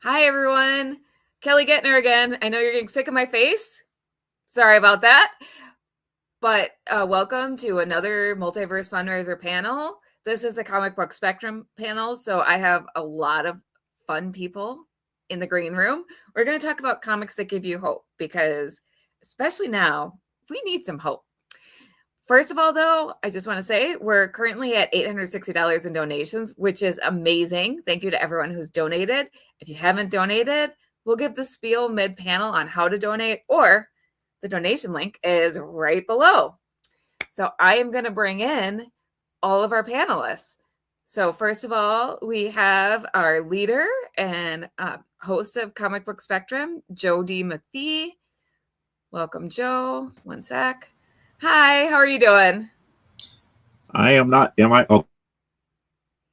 Hi, everyone. Kelly Gettner again. I know you're getting sick of my face. Sorry about that. But welcome to another Multiverse Fundraiser panel. This is the Comic Book Spectrum panel, so I have a lot of fun people in the green room. We're going to talk about comics that give you hope because, especially now, we need some hope. First of all, though, I just want to say we're currently at $860 in donations, which is amazing. Thank you to everyone who's donated. If you haven't donated, we'll give the spiel mid-panel on how to donate, or the donation link is right below. So I am going to bring in all of our panelists. So first of all, we have our leader and host of Comic Book Spectrum, Joe D. McPhee. Welcome, Joe. One sec. Hi, how are you doing? I am not. Am I? Oh,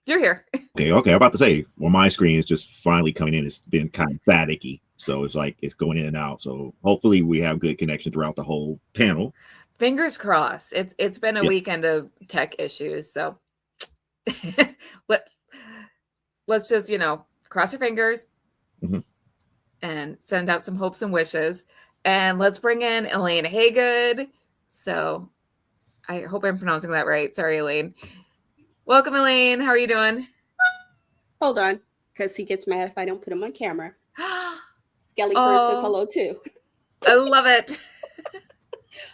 you're here. Okay. I'm about to say, well, my screen is just finally coming in. It's been kind of staticky, so it's like it's going in and out. So hopefully we have good connection throughout the whole panel. Fingers crossed. It's been a weekend of tech issues, so let's just cross our fingers and send out some hopes and wishes. And let's bring in Elaine Haygood. So I hope I'm pronouncing that right. Sorry, Elaine. Welcome, Elaine. How are you doing? Hold on, because he gets mad if I don't put him on camera. Skelly says hello too. I love it.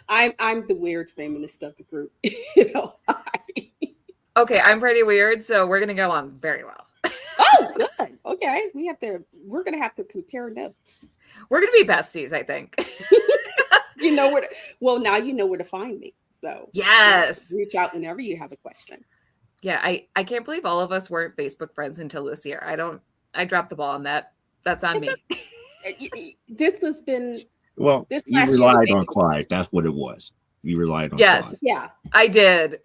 I'm the weird feminist of the group. Okay, I'm pretty weird, so we're gonna get along very well. Oh, good. Okay, we're gonna have to compare notes. We're gonna be besties, I think. You know where. Now you know where to find me. So yes, reach out whenever you have a question. Yeah, I can't believe all of us weren't Facebook friends until this year. I dropped the ball on that. That's on me. This has been. Well, you relied on Clyde. That's what it was. You relied on Clyde. Yeah. I did.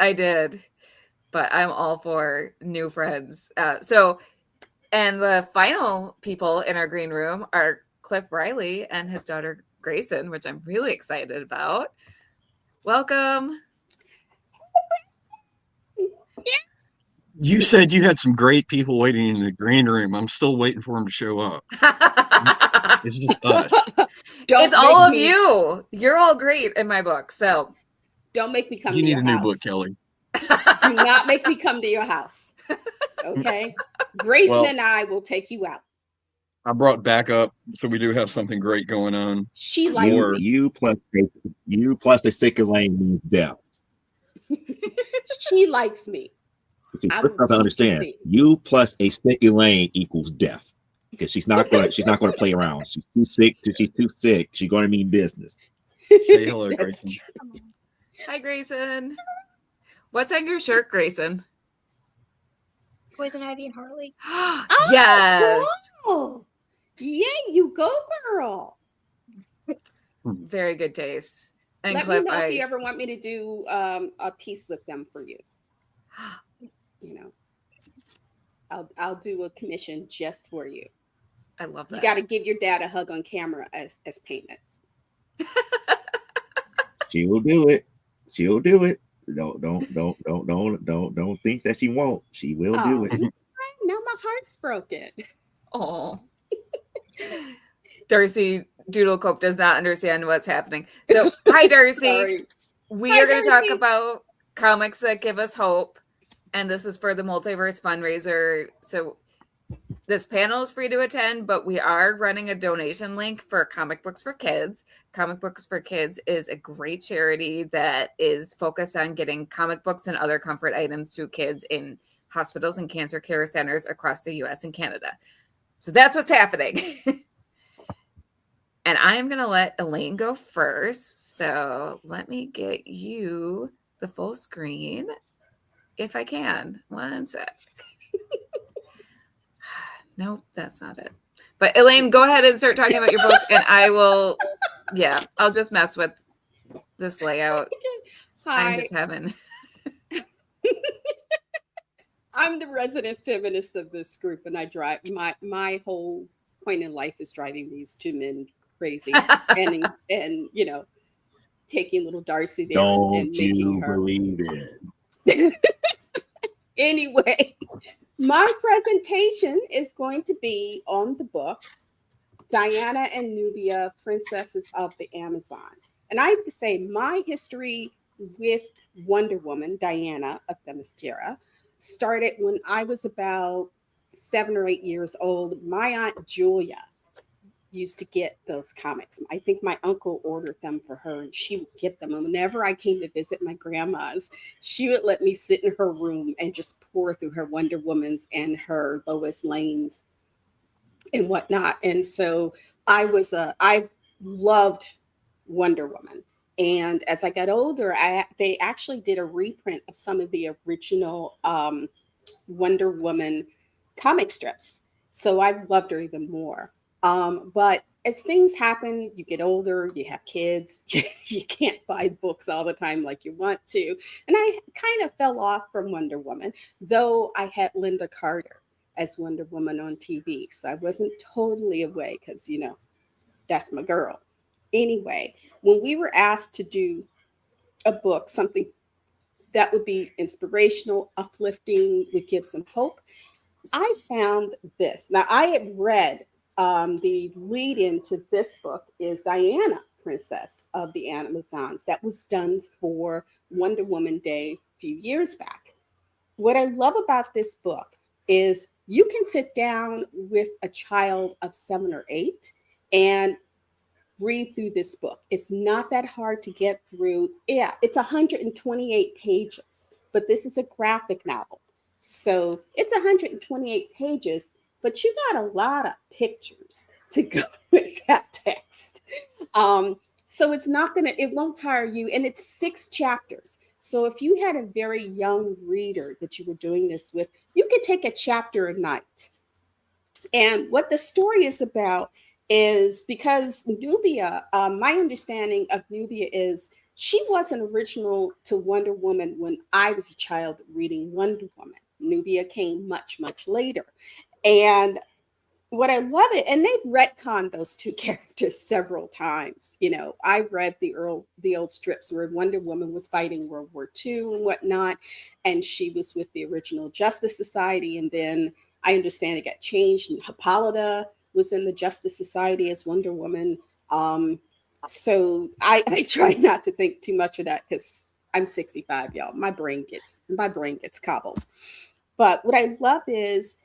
But I'm all for new friends. And the final people in our green room are Cliff Riley and his daughter Grayson, which I'm really excited about. Welcome. You said you had some great people waiting in the green room. I'm still waiting for them to show up. It's just us. It's all of you. You're all great in my book. So don't make me come to your house. You need a new book, Kelly. Do not make me come to your house. Okay? Grayson and I will take you out. I brought backup, so we do have something great going on. She likes me. You plus the sick Elaine means death. She likes me. See, first I have to understand. You plus a sick Elaine equals death, because she's not going to play around. She's too sick. She's going to mean business. Say hello, Grayson. Hi, Grayson. What's on your shirt, Grayson? Poison Ivy and Harley. Yes. Cool. Yeah, you go, girl. Very good taste. And Let Cliff, me know if you ever want me to do a piece with them for you. I'll do a commission just for you. I love that. You got to give your dad a hug on camera as payment. She'll do it. Don't think that she won't. She will do it. Now my heart's broken. Oh. Darcy Doodlecope does not understand what's happening. So, hi, Darcy. We are going to talk about comics that give us hope. And this is for the Multiverse Fundraiser. So this panel is free to attend, but we are running a donation link for Comic Books for Kids. Comic Books for Kids is a great charity that is focused on getting comic books and other comfort items to kids in hospitals and cancer care centers across the U.S. and Canada. So that's what's happening. And I am going to let Elaine go first. So let me get you the full screen. If I can. One sec. Nope, that's not it. But Elaine, go ahead and start talking about your book, and I will, I'll just mess with this layout. Hi. I'm just having. I'm the resident feminist of this group, and I drive my whole point in life is driving these two men crazy and taking little Darcy there and making her believe it. Anyway, My presentation is going to be on the book Diana and Nubia, Princesses of the Amazon. And I have to say, my history with Wonder Woman, Diana of Themyscira, started when I was about 7 or 8 years old. My Aunt Julia used to get those comics. I think my uncle ordered them for her and she would get them. And whenever I came to visit my grandma's, she would let me sit in her room and just pour through her Wonder Womans and her Lois Lanes and whatnot. And so I loved Wonder Woman. And as I got older, they actually did a reprint of some of the original Wonder Woman comic strips. So I loved her even more. But as things happen, you get older, you have kids, you can't buy books all the time like you want to. And I kind of fell off from Wonder Woman, though I had Linda Carter as Wonder Woman on TV. So I wasn't totally away because, that's my girl. Anyway, when we were asked to do a book, something that would be inspirational, uplifting, would give some hope, I found this. Now, I had read the lead into this book is Diana, Princess of the Amazons. That was done for Wonder Woman Day a few years back. What I love about this book is you can sit down with a child of 7 or 8 and read through this book. It's not that hard to get through. Yeah, it's 128 pages, but this is a graphic novel. So it's 128 pages, but you got a lot of pictures to go with that text. So it won't tire you. And it's 6 chapters. So if you had a very young reader that you were doing this with, you could take a chapter a night. And what the story is about is because Nubia, my understanding of Nubia is she wasn't original to Wonder Woman when I was a child reading Wonder Woman. Nubia came much, much later. And what I love it, and they've retconned those 2 characters several times. I read the old strips where Wonder Woman was fighting World War II and whatnot, and she was with the original Justice Society, and then I understand it got changed, and Hippolyta was in the Justice Society as Wonder Woman. So I try not to think too much of that because I'm 65, y'all. My brain gets cobbled. But what I love is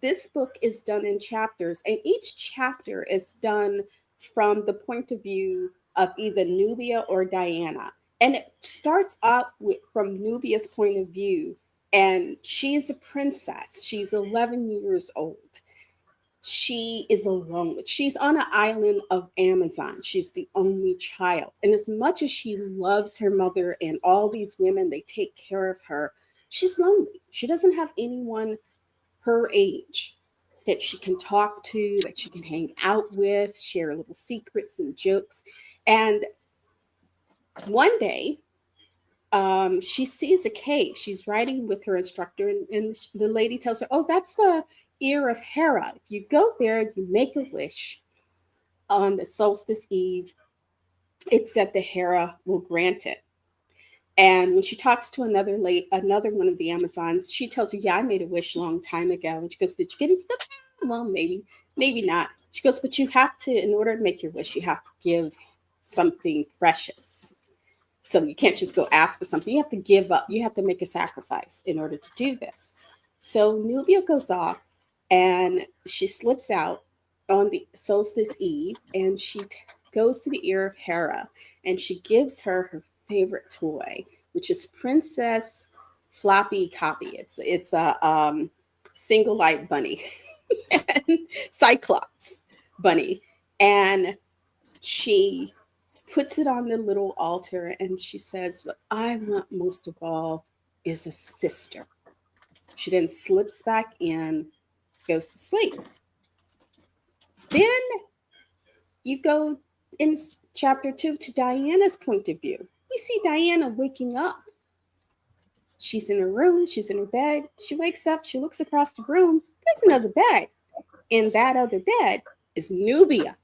this book is done in chapters, and each chapter is done from the point of view of either Nubia or Diana. And it starts out from Nubia's point of view, and she's a princess. She's 11 years old. She is alone. She's on an island of Amazon. She's the only child. And as much as she loves her mother and all these women, they take care of her, she's lonely. She doesn't have anyone her age that she can talk to, that she can hang out with, share little secrets and jokes. And one day, she sees a cave. She's riding with her instructor, and the lady tells her, "Oh, that's the ear of Hera. If you go there, you make a wish on the solstice eve. It's said the Hera will grant it." And when she talks to another one of the Amazons, she tells her, "Yeah, I made a wish a long time ago." And she goes, "Did you get it?" She goes, "Well, maybe not." She goes, "But you have to, in order to make your wish, you have to give something precious. So you can't just go ask for something. You have to give up. You have to make a sacrifice in order to do this." So Nubia goes off and she slips out on the solstice eve, and she goes to the ear of Hera, and she gives her favorite toy, which is Princess Floppy Copy. It's a single light bunny, and Cyclops bunny, and she puts it on the little altar, and she says, "What I want most of all is a sister." She then slips back in, goes to sleep. Then you go in chapter 2 to Diana's point of view. We see Diana waking up. She's in her room, she's in her bed. She wakes up, she looks across the room. There's another bed. In that other bed is Nubia.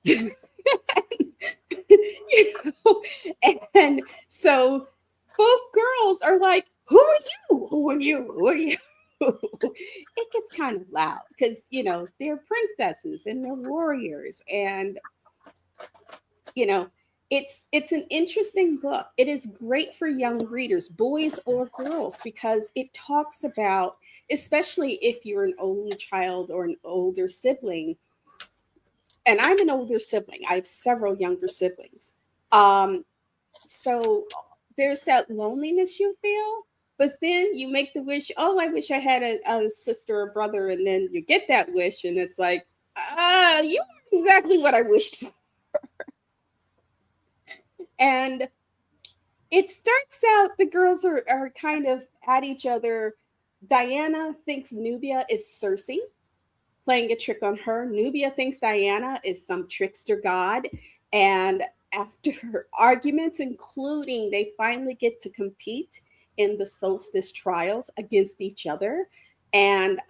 And so both girls are like, "Who are you? Who are you? Who are you?" it gets kind of loud because, they're princesses and they're warriors. And, you know, it's an interesting book. It is great for young readers, boys or girls, because it talks about, especially if you're an only child or an older sibling. And I'm an older sibling. I have several younger siblings. So there's that loneliness you feel, but then you make the wish, oh, I wish I had a sister or brother. And then you get that wish, and it's like, you are exactly what I wished for. And it starts out, the girls are kind of at each other. Diana thinks Nubia is Cersei playing a trick on her. Nubia thinks Diana is some trickster god. And after arguments, including they finally get to compete in the solstice trials against each other. And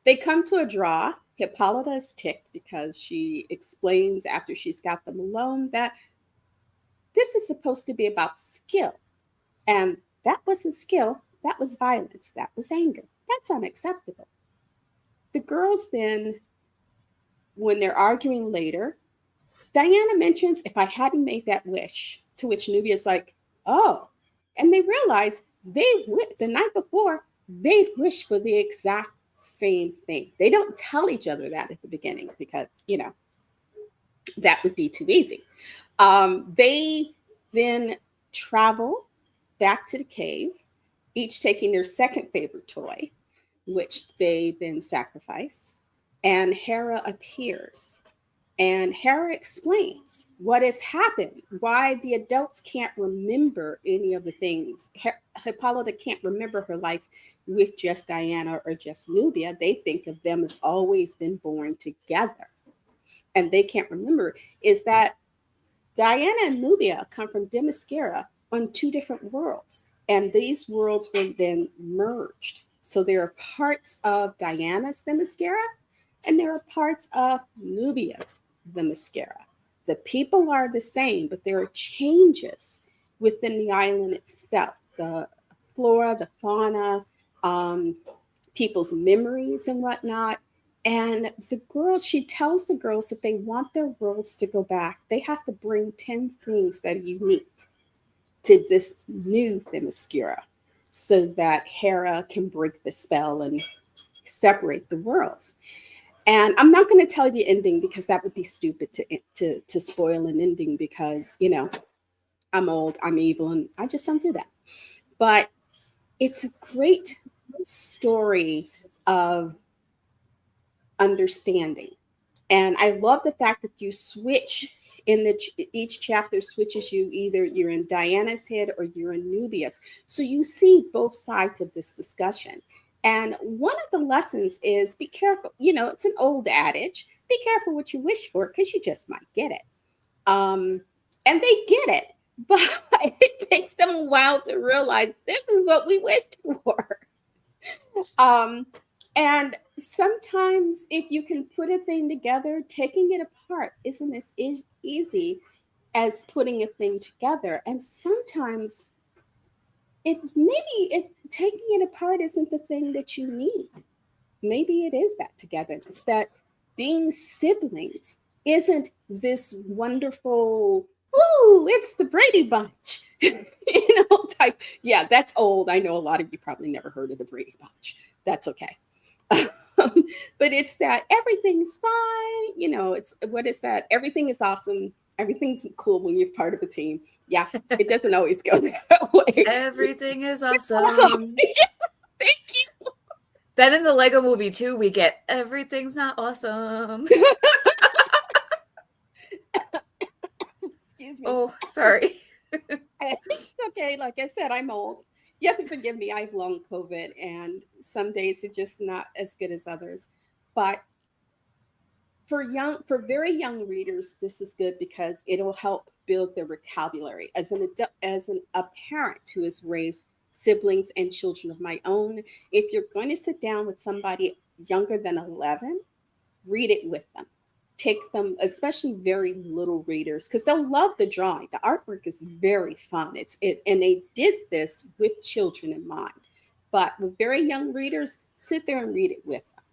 they come to a draw. Hippolyta is ticked because she explains after she's got them alone that this is supposed to be about skill. And that wasn't skill. That was violence. That was anger. That's unacceptable. The girls then, when they're arguing later, Diana mentions, if I hadn't made that wish, to which Nubia's like, oh. And they realize the night before, they'd wished for the exact same thing. They don't tell each other that at the beginning because, that would be too easy. They then travel back to the cave, each taking their second favorite toy, which they then sacrifice. And Hera appears. And Hera explains what has happened, why the adults can't remember any of the things. Hippolyta can't remember her life with just Diana or just Nubia. They think of them as always been born together. And they can't remember is that Diana and Nubia come from Themyscira on two different worlds. And these worlds were then merged. So there are parts of Diana's Themyscira and there are parts of Nubia's Themyscira. The people are the same, but there are changes within the island itself. The flora, the fauna, people's memories and whatnot. And the girls, she tells the girls if they want their worlds to go back, they have to bring 10 things that are unique to this new Themyscira so that Hera can break the spell and separate the worlds. And I'm not going to tell you the ending because that would be stupid to spoil an ending because, I'm old, I'm evil, and I just don't do that. But it's a great story of understanding. And I love the fact that you switch each chapter switches you, either you're in Diana's head or you're in Nubia's. So you see both sides of this discussion. And one of the lessons is be careful. It's an old adage, be careful what you wish for because you just might get it. And they get it, but it takes them a while to realize this is what we wished for. And sometimes if you can put a thing together, taking it apart isn't as easy as putting a thing together. And sometimes taking it apart isn't the thing that you need. Maybe it is that togetherness, that being siblings isn't this wonderful, it's the Brady Bunch, type. Yeah, that's old. I know a lot of you probably never heard of the Brady Bunch. That's okay. But it's that everything's fine. It's what is that? Everything is awesome. Everything's cool when you're part of a team. Yeah, it doesn't always go that way. Everything is awesome. Thank you. Then in the Lego movie too, we get everything's not awesome. Excuse me. Oh, sorry. Okay, like I said, I'm old. You have to forgive me. I have long COVID, and some days are just not as good as others. But for very young readers, this is good because it'll help build their vocabulary. As a parent who has raised siblings and children of my own, if you're going to sit down with somebody younger than 11, read it with them. Take them, especially very little readers, because they'll love the drawing. The artwork is very fun. And they did this with children in mind. But with very young readers, sit there and read it with them.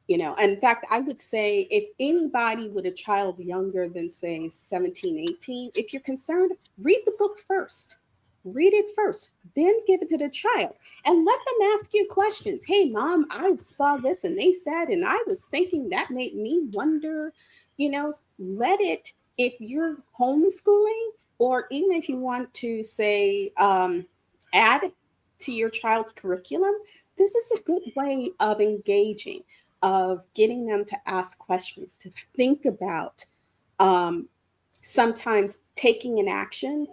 And in fact, I would say if anybody with a child younger than, say, 17, 18, if you're concerned, read the book first. Read it first, then give it to the child and let them ask you questions. Hey, mom, I saw this and they said, and I was thinking that made me wonder, let it, if you're homeschooling, or even if you want to say, add to your child's curriculum, this is a good way of engaging, of getting them to ask questions, to think about sometimes taking an action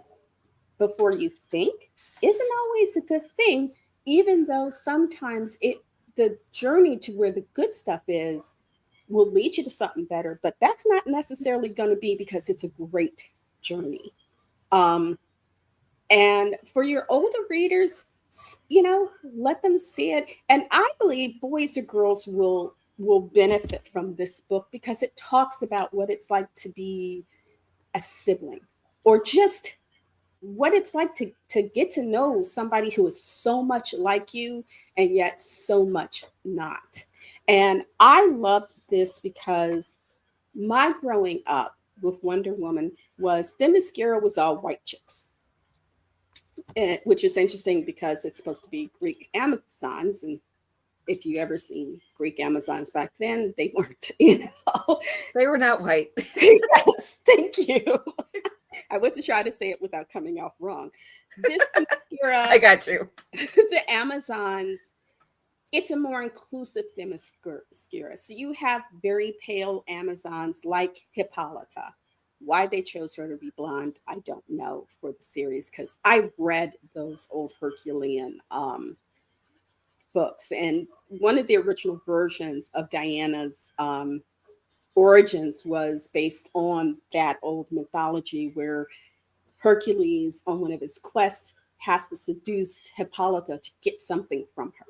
before you think isn't always a good thing, even though sometimes the journey to where the good stuff is will lead you to something better, but that's not necessarily going to be because it's a great journey. And for your older readers, let them see it. And I believe boys or girls will benefit from this book because it talks about what it's like to be a sibling, or just what it's like to get to know somebody who is so much like you and yet so much not. And I love this because my growing up with Wonder Woman was Themyscira was all white chicks. Which is interesting because it's supposed to be Greek Amazons, and if you ever seen Greek Amazons back then, they weren't, They were not white. Yes, thank you. I wasn't trying to say it without coming off wrong. This era, I got you. The Amazons, it's a more inclusive Themyscira. So you have very pale Amazons like Hippolyta. Why they chose her to be blonde, I don't know for the series, because I read those old Herculean books. And one of the original versions of Diana's origins was based on that old mythology where Hercules, on one of his quests, has to seduce Hippolyta to get something from her.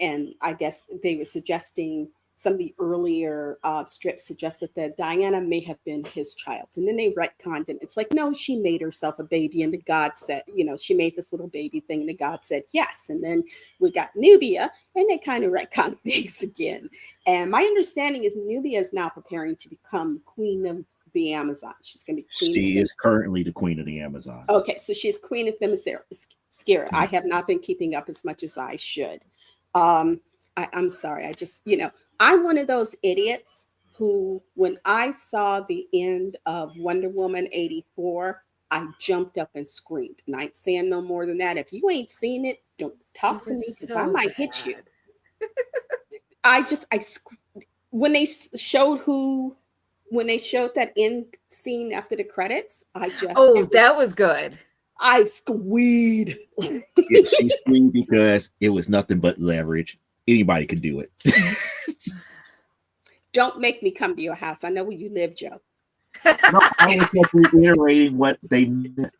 And I guess they were suggesting, some of the earlier strips suggested that Diana may have been his child. And then they retconned it. It's like, no, she made herself a baby. And the god said, she made this little baby thing. And the god said, yes. And then we got Nubia, and they kind of retconned things again. And my understanding is Nubia is now preparing to become queen of the Amazon. She's going to be queen. She is currently the queen of the Amazon. Okay, so she's queen of Themyscira. I have not been keeping up as much as I should. I'm sorry. I just, I'm one of those idiots who, when I saw the end of Wonder Woman 84, I jumped up and screamed. And I ain't saying no more than that. If you ain't seen it, don't talk to me because I might hit you. When they showed that end scene after the credits, that was good. I squeed. Yeah, she screamed because it was nothing but leverage. Anybody could do it. Don't make me come to your house. I know where you live, Joe. No, I was just reiterating what they meant.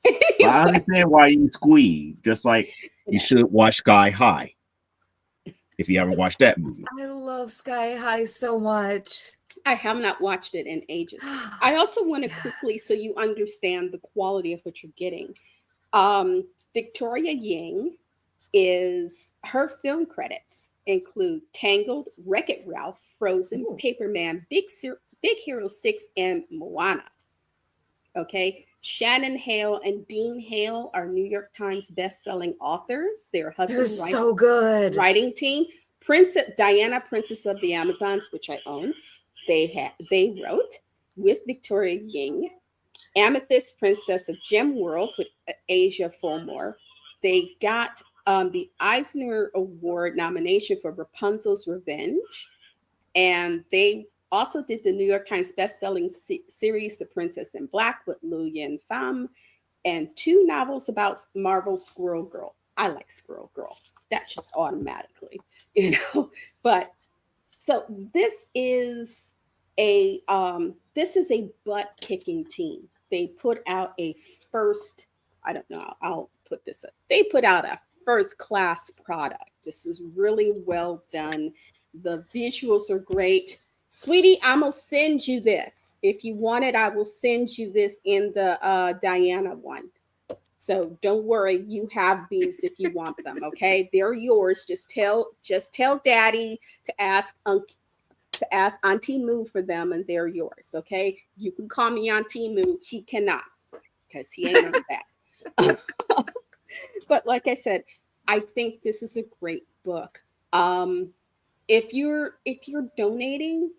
I understand why you squeeze, just like you should watch Sky High if you haven't watched that movie. I love Sky High so much. I have not watched it in ages. I also want to quickly, so you understand the quality of what you're getting. Victoria Ying, her film credits include Tangled, Wreck-It Ralph, Frozen, Paperman, Big Hero 6, and Moana. Okay. Shannon Hale and Dean Hale are New York Times best-selling authors. They're so good. Writing team. Diana, Princess of the Amazons, which I own. They wrote with Victoria Ying. Amethyst, Princess of Gem World with Asia Fulmore. They got the Eisner Award nomination for Rapunzel's Revenge. And they also did the New York Times bestselling series, The Princess in Black with Lu Yin Pham, and 2 novels about Marvel's Squirrel Girl. I like Squirrel Girl. That just automatically, But so this is a butt-kicking team. They put out a first, I don't know, I'll put this up. They put out a first-class product. This is really well done. The visuals are great. Sweetie, I'm going to send you this. If you want it, I will send you this in the Diana one. So don't worry, you have these if you want them. Okay, they're yours. Just tell Daddy to ask Auntie Moo for them, and they're yours. Okay, you can call me Auntie Moo. He cannot, because he ain't none of that. But like I said, I think this is a great book. If you're donating,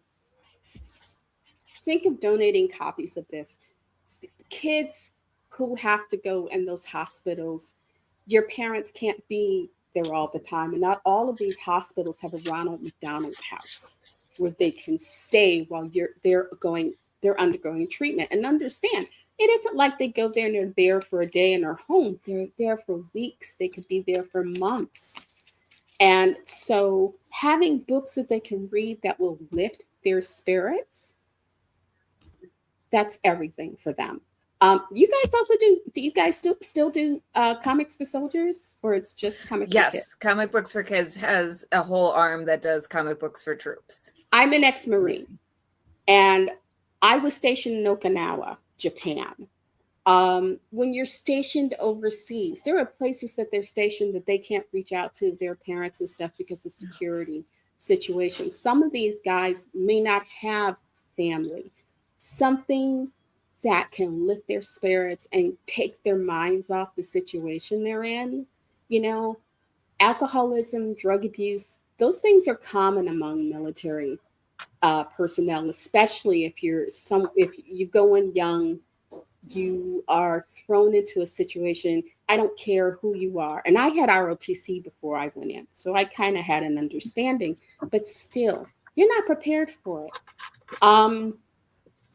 think of donating copies of this. Kids who have to go in those hospitals, your parents can't be there all the time. And not all of these hospitals have a Ronald McDonald House where they can stay while they're undergoing treatment. And understand, it isn't like they go there and they're there for a day and are home. They're there for weeks. They could be there for months. And so having books that they can read that will lift their spirits, that's everything for them. You guys also do you guys still do comics for soldiers, or it's just comic for kids? Yes, Comic Books for Kids has a whole arm that does comic books for troops. I'm an ex-Marine, and I was stationed in Okinawa, Japan. When you're stationed overseas, there are places that they're stationed that they can't reach out to their parents and stuff because of security situations. Some of these guys may not have family. Something that can lift their spirits and take their minds off the situation they're in. You know, alcoholism, drug abuse, those things are common among military personnel, especially if you go in young, you are thrown into a situation. I don't care who you are. And I had ROTC before I went in, so I kind of had an understanding, but still, you're not prepared for it.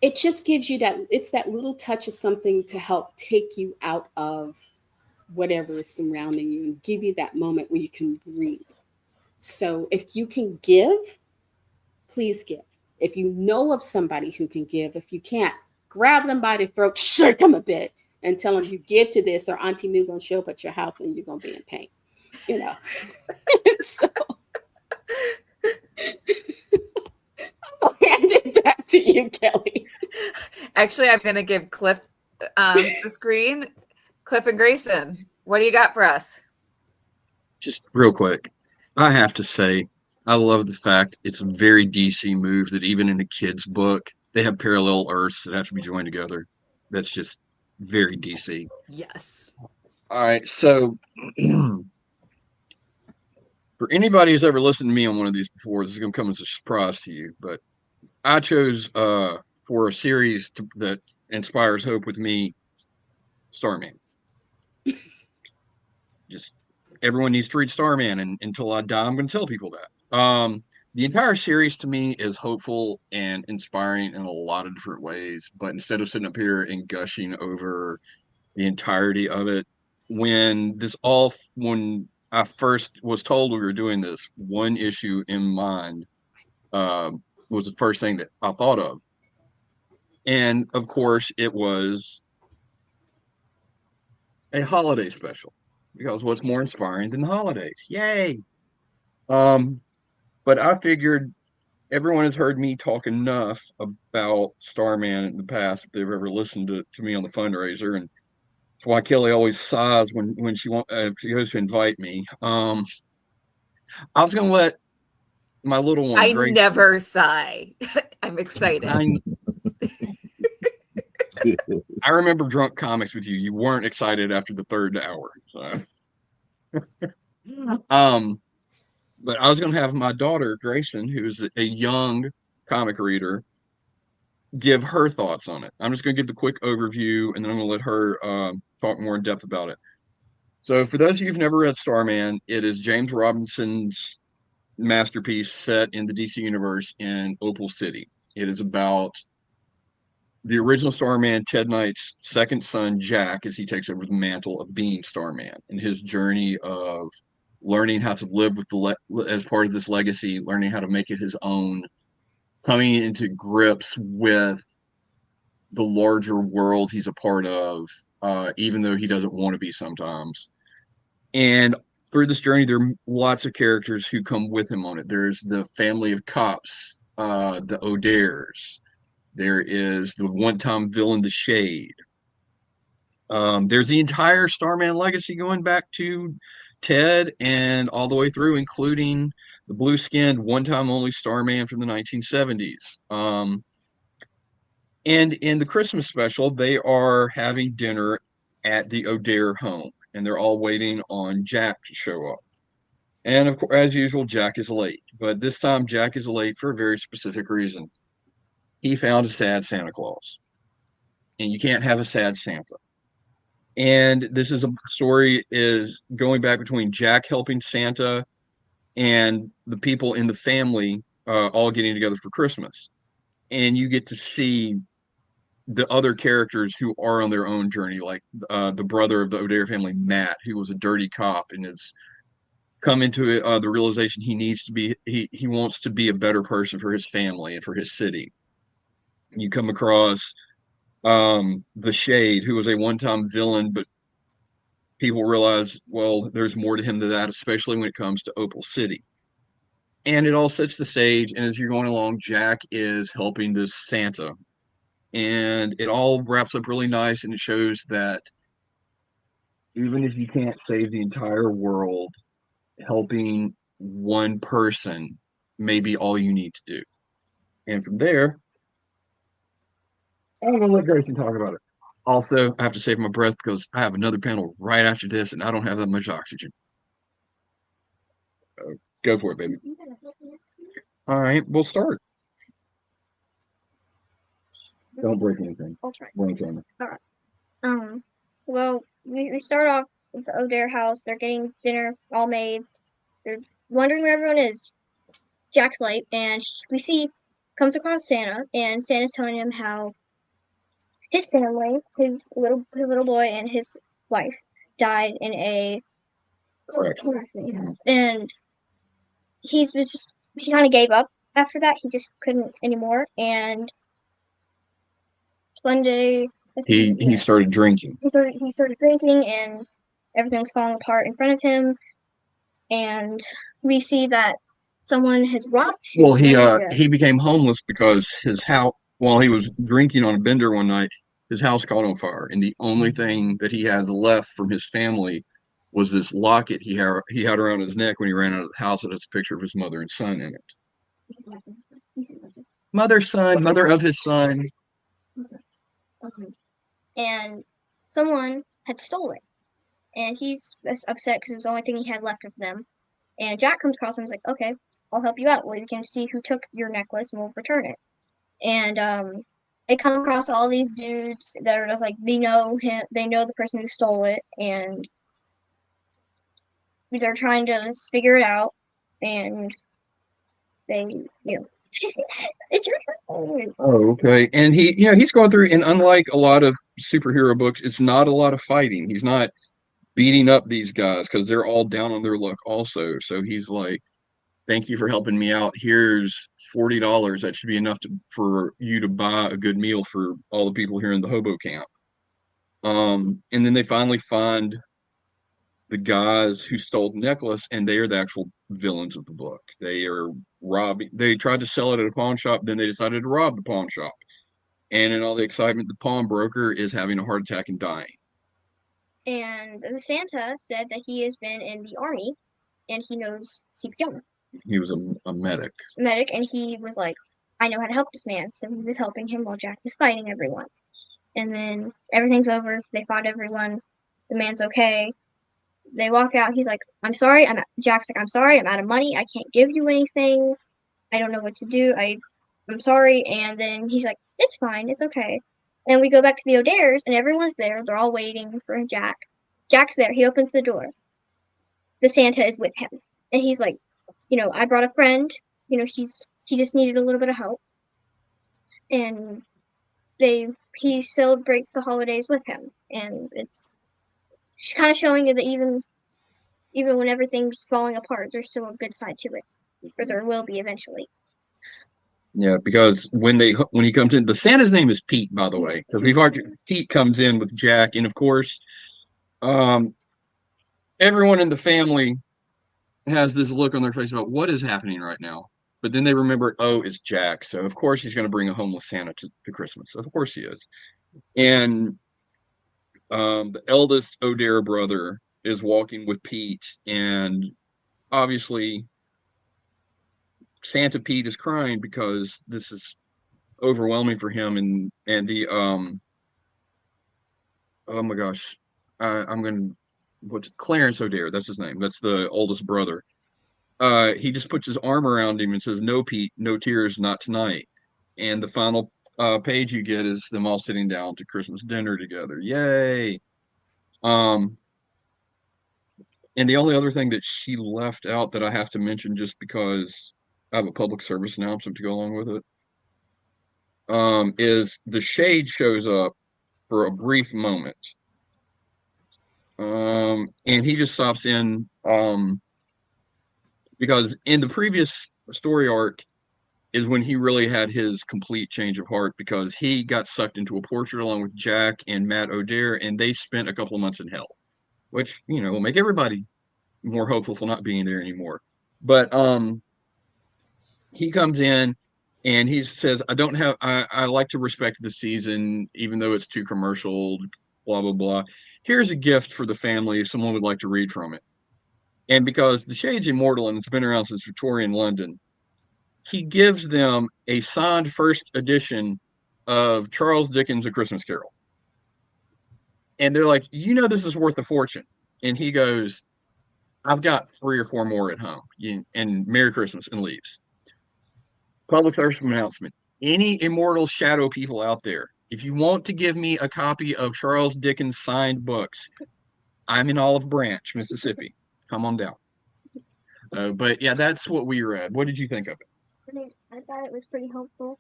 It just gives you that little touch of something to help take you out of whatever is surrounding you and give you that moment where you can breathe. So if you can give, please give. If you know of somebody who can give, if you can't, grab them by the throat, shake them a bit, and tell them you give to this, or Auntie Moo gonna show up at your house and you're gonna be in pain. You know. So I'll hand it back to you, Kelly. Actually, I'm going to give Cliff the screen. Cliff and Grayson, what do you got for us? Just real quick, I have to say, I love the fact it's a very DC move that even in a kid's book, they have parallel Earths that have to be joined together. That's just very DC. Yes. All right, so for anybody who's ever listened to me on one of these before, this is going to come as a surprise to you, but I chose for a series that inspires hope with me, Starman. Just everyone needs to read Starman, and until I die, I'm going to tell people that. The entire series to me is hopeful and inspiring in a lot of different ways, but instead of sitting up here and gushing over the entirety of it, when I first was told we were doing this, one issue in mind was the first thing that I thought of. And of course, it was a holiday special, because what's more inspiring than the holidays? Yay! But I figured everyone has heard me talk enough about Starman in the past if they've ever listened to me on the fundraiser, and that's why Kelly always sighs when she goes to invite me. I was gonna let my little one. I Grace, never sigh. I'm excited. I remember drunk comics with you. You weren't excited after the third hour. So. But I was going to have my daughter, Grayson, who's a young comic reader, give her thoughts on it. I'm just going to give the quick overview, and then I'm going to let her talk more in depth about it. So for those of you who've never read Starman, it is James Robinson's masterpiece set in the DC universe in Opal City. It is about the original Starman, Ted Knight's second son, Jack, as he takes over the mantle of being Starman, and his journey of learning how to live with as part of this legacy, learning how to make it his own, coming into grips with the larger world he's a part of, even though he doesn't want to be sometimes. And through this journey, there are lots of characters who come with him on it. There's the family of cops, the O'Dares. There is the one-time villain, the Shade. There's the entire Starman legacy going back to Ted and all the way through, including the blue-skinned, one-time only Starman from the 1970s. And in the Christmas special, they are having dinner at the O'Dare home, and they're all waiting on Jack to show up. And of course, as usual, Jack is late. But this time, Jack is late for a very specific reason. He found a sad Santa Claus, and you can't have a sad Santa. And this is a story is going back between Jack helping Santa and the people in the family all getting together for Christmas. And you get to see the other characters who are on their own journey, like the brother of the O'Dare family, Matt, who was a dirty cop and has come into the realization he needs to be, he wants to be a better person for his family and for his city. You come across the Shade, who was a one-time villain, but people realize, well, there's more to him than that, especially when it comes to Opal City. And it all sets the stage, and as you're going along, Jack is helping this Santa. And it all wraps up really nice, and it shows that even if you can't save the entire world, helping one person may be all you need to do. And from there, I'm going to let Grayson talk about it. Also, I have to save my breath because I have another panel right after this, and I don't have that much oxygen. Go for it, baby. All right, we'll start. Don't break anything. I'll try. One camera. Well, we start off with the O'Dare house. They're getting dinner all made. They're wondering where everyone is. Jack's late, and comes across Santa, and Santa's telling him how his family, his little boy and his wife, died in a and he kind of gave up after that. He just couldn't anymore, and one day he started drinking. He started drinking, and everything's falling apart in front of him. And we see that someone has robbed him. Well, he became homeless because his house, while he was drinking on a bender one night, his house caught on fire, and the only thing that he had left from his family was this locket he had around his neck when he ran out of the house. That has a picture of his mother and son in it. Mother of his son. And someone had stolen it. And he's upset because it was the only thing he had left of them. And Jack comes across him and is like, okay, I'll help you out. Well, you can see who took your necklace and we'll return it. And they come across all these dudes that are just like, they know him, they know the person who stole it, and they're trying to figure it out, and they, it's your turn. Oh, okay. And he's going through, and unlike a lot of superhero books, it's not a lot of fighting. He's not beating up these guys because they're all down on their luck also. So he's like, thank you for helping me out. Here's $40. That should be enough for you to buy a good meal for all the people here in the hobo camp. And then they finally find the guys who stole the necklace, and they are the actual villains of the book. They are robbing. They tried to sell it at a pawn shop, then they decided to rob the pawn shop. And in all the excitement, the pawnbroker is having a heart attack and dying. And the Santa said that he has been in the army, and he knows CPR. He was a medic. And he was like, I know how to help this man. So he was helping him while Jack was fighting everyone. And then everything's over. They fought everyone. The man's okay. They walk out. He's like, I'm sorry. Jack's like, I'm sorry. I'm out of money. I can't give you anything. I don't know what to do. I'm sorry. And then he's like, it's fine. It's okay. And we go back to the O'Dares, and everyone's there. They're all waiting for Jack. Jack's there. He opens the door. The Santa is with him. And he's like, I brought a friend. He just needed a little bit of help. And he celebrates the holidays with him. And it's kind of showing you that even when everything's falling apart, there's still a good side to it. Or there will be eventually. Yeah, because when he comes in, the Santa's name is Pete, by the way, because Pete comes in with Jack, and of course, everyone in the family has this look on their face about what is happening right now. But then they remember, oh, it's Jack, so of course he's going to bring a homeless Santa to Christmas. Of course he is. And The eldest O'Dare brother is walking with Pete, and obviously Santa Pete is crying because this is overwhelming for him, and the oh my gosh, I'm gonna what's Clarence O'Dare, that's his name, that's the oldest brother. He just puts his arm around him and says, "No, Pete, no tears, not tonight." And the final page you get is them all sitting down to Christmas dinner together. Yay! Um, and the only other thing that she left out that I have to mention, just because I have a public service announcement to go along with it, is the Shade shows up for a brief moment. And he just stops in because in the previous story arc is when he really had his complete change of heart, because he got sucked into a portrait along with Jack and Matt O'Dare, and they spent a couple of months in hell, which, will make everybody more hopeful for not being there anymore. But he comes in and he says, I like to respect the season, even though it's too commercial, blah, blah, blah. Here's a gift for the family if someone would like to read from it. And because the Shade's immortal and it's been around since Victorian London, he gives them a signed first edition of Charles Dickens' A Christmas Carol. And they're like, this is worth a fortune. And he goes, I've got 3 or 4 more at home. And Merry Christmas, and leaves. Public service announcement. Any immortal shadow people out there, if you want to give me a copy of Charles Dickens' signed books, I'm in Olive Branch, Mississippi. Come on down. But yeah, that's what we read. What did you think of it? I thought it was pretty hopeful,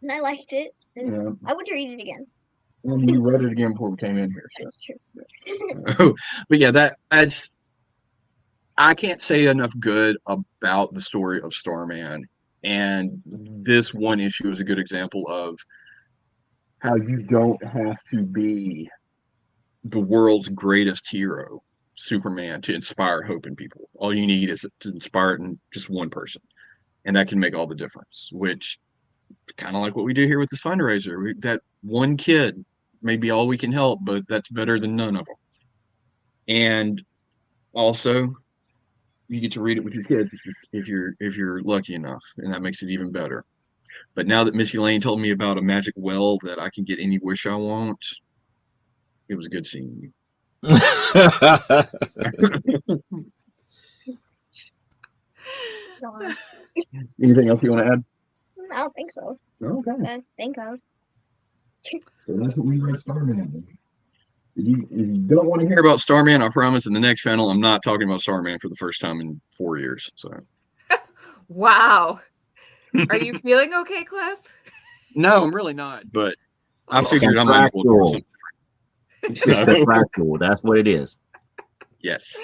and I liked it. And Yeah. I would read it again. And we read it again before we came in here. That's true. But yeah, that's I can't say enough good about the story of Starman. And this one issue is a good example of how you don't have to be the world's greatest hero, Superman, to inspire hope in people. All you need is to inspire it in just one person. And that can make all the difference, which kind of like what we do here with this fundraiser. That one kid may be all we can help, but that's better than none of them. And also, you get to read it with your kids if you're lucky enough, and that makes it even better. But now that Missy Lane told me about a magic well that I can get any wish I want, it was good seeing you. Anything else you want to add? I don't think so. Okay. I think of. So that's what we read Starman. If you don't want to hear about Starman, I promise in the next panel I'm not talking about Starman for the first time in 4 years. So Wow. Are you feeling okay, Cliff? no, I'm really not, but I figured I It's might as well do It's contractual. That's what it is. Yes.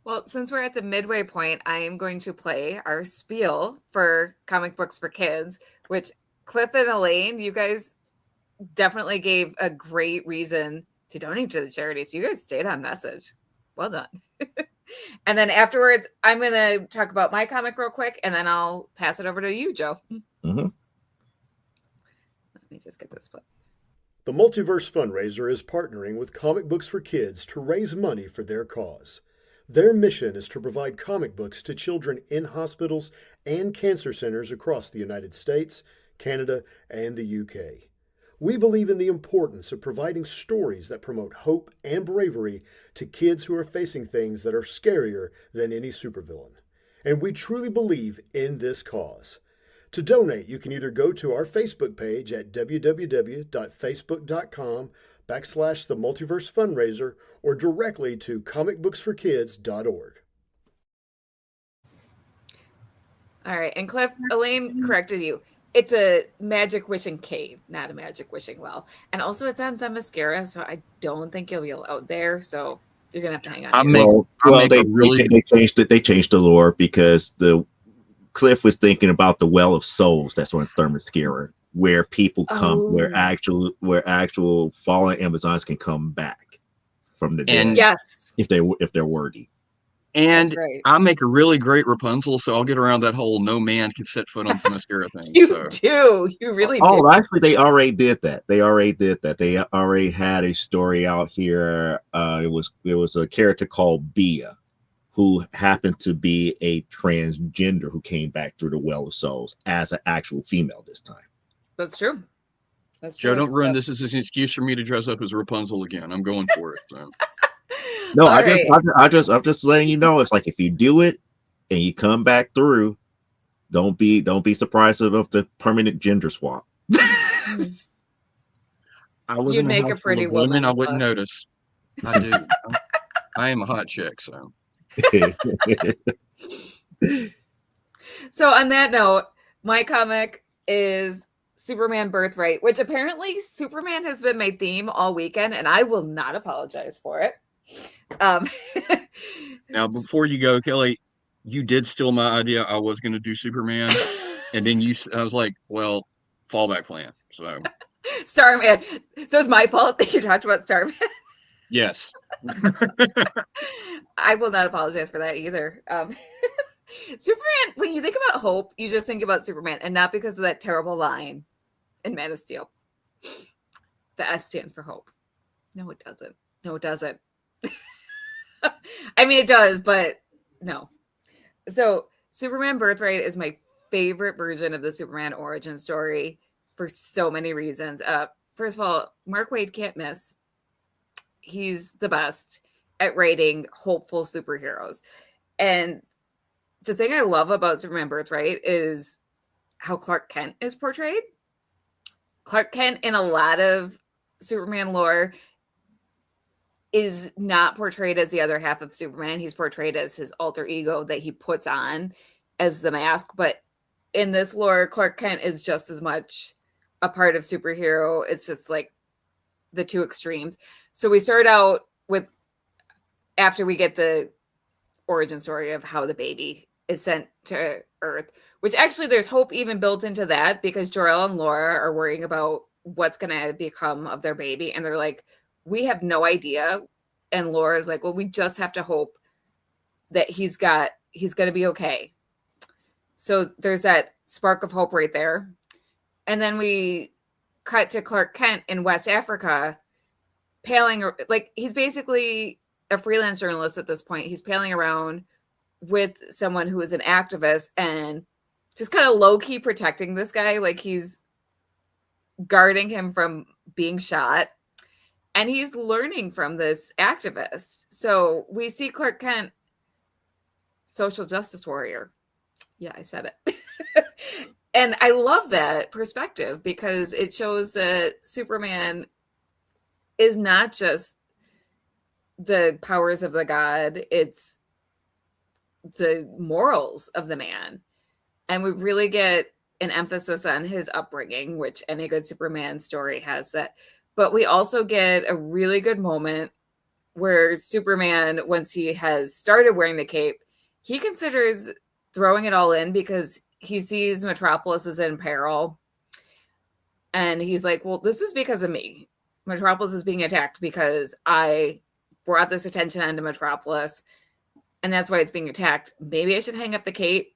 Well, since we're at the midway point, I am going to play our spiel for comic books for kids, which Cliff and Elaine, you guys definitely gave a great reason to donate to the charity. So you guys stayed on message. Well done. And then afterwards, I'm going to talk about my comic real quick, and then I'll pass it over to you, Joe. Mm-hmm. Let me just get this flip. The Multiverse Fundraiser is partnering with Comic Books for Kids to raise money for their cause. Their mission is to provide comic books to children in hospitals and cancer centers across the United States, Canada, and the UK. We believe in the importance of providing stories that promote hope and bravery to kids who are facing things that are scarier than any supervillain. And we truly believe in this cause. To donate, you can either go to our Facebook page at www.facebook.com/The Multiverse Fundraiser or directly to comicbooksforkids.org. All right. And Cliff, Elaine corrected you. It's a magic wishing cave, not a magic wishing well. And also it's on Themyscira, so I don't think you'll be allowed there. So you're going to have to hang on. They changed the lore because Cliff was thinking about the Well of Souls that's on Themyscira, where people come, where actual fallen Amazons can come back from the dead. Yes, if they're worthy. And great. I make a really great Rapunzel, so I'll get around that whole no man can set foot on Themyscira thing. You So do. You really Oh, do. actually, they already did that. They already had a story out here. It was a character called Bia, who happened to be a transgender who came back through the Well of Souls as an actual female this time. That's true. That's Joe, true. don't ruin So- this as an excuse for me to dress up as Rapunzel again. I'm going for it. So. No, All I'm right. just letting you know. It's like if you do it and you come back through, don't be surprised of the permanent gender swap. I live You'd in a make a house full pretty of women. I woman. wouldn't notice. I do. I am a hot chick, so. So on that note, my comic is Superman Birthright, which apparently Superman has been my theme all weekend, and I will not apologize for it. Now, before you go, Kelly, you did steal my idea. I was going to do Superman, and then I was like, well, fallback plan. So, Starman. So it's my fault that you talked about Starman. yes. I will not apologize for that either. Superman, when you think about hope, you just think about Superman, and not because of that terrible line in Man of Steel. The S stands for hope. No, it doesn't. No, it doesn't. I mean, it does, but no. So, Superman Birthright is my favorite version of the Superman origin story for so many reasons. First of all, Mark Waid can't miss. He's the best at writing hopeful superheroes. And the thing I love about Superman Birthright is how Clark Kent is portrayed. Clark Kent, in a lot of Superman lore, is not portrayed as the other half of Superman. He's portrayed as his alter ego that he puts on as the mask. But in this lore, Clark Kent is just as much a part of superhero. It's just like the two extremes. So we start out with, after we get the origin story of how the baby is sent to Earth, which actually there's hope even built into that, because Jor-El and Laura are worrying about what's going to become of their baby. And they're like, we have no idea. And Laura's like, well, we just have to hope that he's going to be okay. So there's that spark of hope right there. And then we cut to Clark Kent in West Africa, paling, like he's basically a freelance journalist at this point. He's paling around with someone who is an activist and just kind of low-key protecting this guy. Like he's guarding him from being shot. And he's learning from this activist. So we see Clark Kent, social justice warrior. Yeah, I said it. And I love that perspective because it shows that Superman is not just the powers of the god, it's the morals of the man. And we really get an emphasis on his upbringing, which any good Superman story has that. But we also get a really good moment where Superman, once he has started wearing the cape, he considers throwing it all in because he sees Metropolis is in peril. And he's like, well, this is because of me. Metropolis is being attacked because I brought this attention onto Metropolis. And that's why it's being attacked. Maybe I should hang up the cape,